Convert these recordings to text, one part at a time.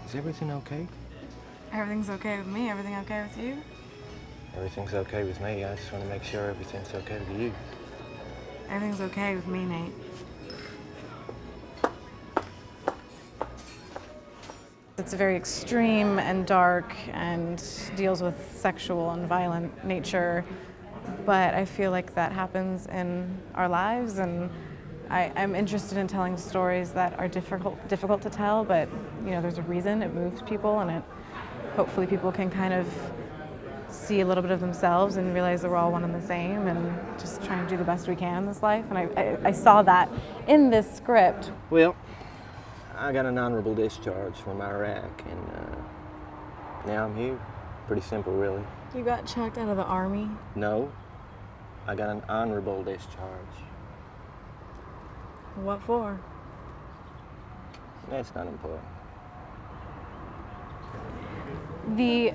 Is everything okay? Everything's okay with me. Everything okay with you? Everything's okay with me. I just want to make sure everything's okay with you. Everything's okay with me, Nate. It's very extreme and dark and deals with sexual and violent nature, but I feel like that happens in our lives, and I'm interested in telling stories that are difficult to tell, but there's a reason it moves people, and hopefully people can kind of see a little bit of themselves and realize that we're all one and the same, and just trying to do the best we can in this life. And I saw that in this script. Well, I got an honorable discharge from Iraq, and now I'm here. Pretty simple, really. You got chucked out of the Army? No, I got an honorable discharge. What for? That's not important. The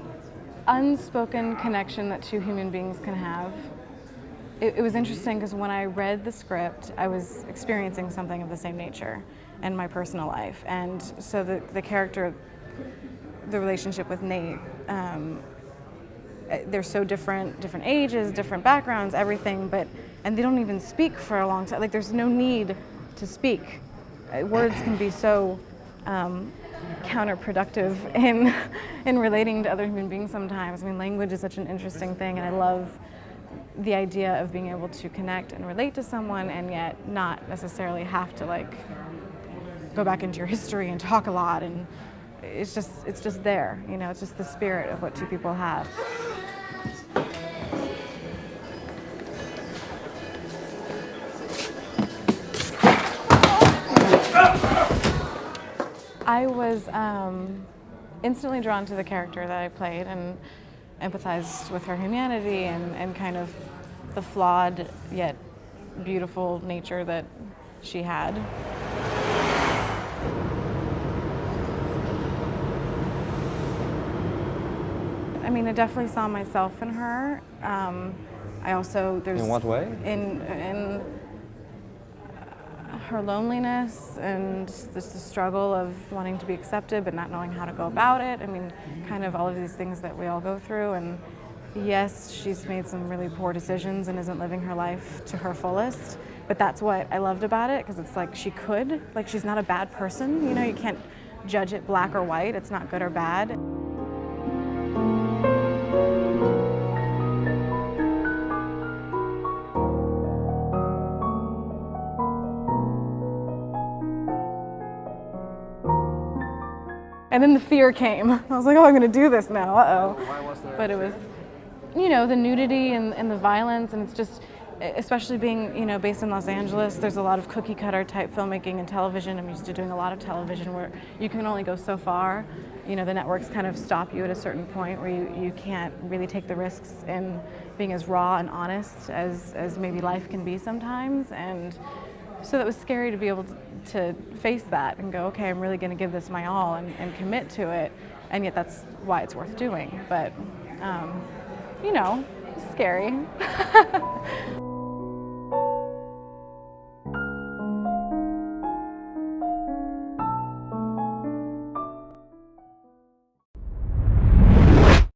unspoken connection that two human beings can have. It was interesting because when I read the script, I was experiencing something of the same nature in my personal life. And so the character, the relationship with Nate, they're so different ages, different backgrounds, everything, and they don't even speak for a long time. Like, there's no need to speak. Words can be so counterproductive in relating to other human beings sometimes. I mean, language is such an interesting thing, and I love the idea of being able to connect and relate to someone and yet not necessarily have to go back into your history and talk a lot, and it's just there, it's just the spirit of what two people have. I was instantly drawn to the character that I played and empathized with her humanity and kind of the flawed yet beautiful nature that she had. I mean, I definitely saw myself in her. I also, In what way? In her loneliness and the struggle of wanting to be accepted but not knowing how to go about it. I mean, kind of all of these things that we all go through. And yes, she's made some really poor decisions and isn't living her life to her fullest. But that's what I loved about it, because it's like she could. Like, she's not a bad person. You can't judge it black or white. It's not good or bad. And then the fear came. I was like, oh, I'm gonna do this now, uh-oh. Why was there But it was, the nudity and the violence, and it's just, especially being, based in Los Angeles, there's a lot of cookie cutter type filmmaking and television. I'm used to doing a lot of television where you can only go so far. The networks kind of stop you at a certain point where you can't really take the risks in being as raw and honest as maybe life can be sometimes. And so that was scary to be able to face that and go, okay, I'm really going to give this my all and commit to it, and yet that's why it's worth doing. But, scary.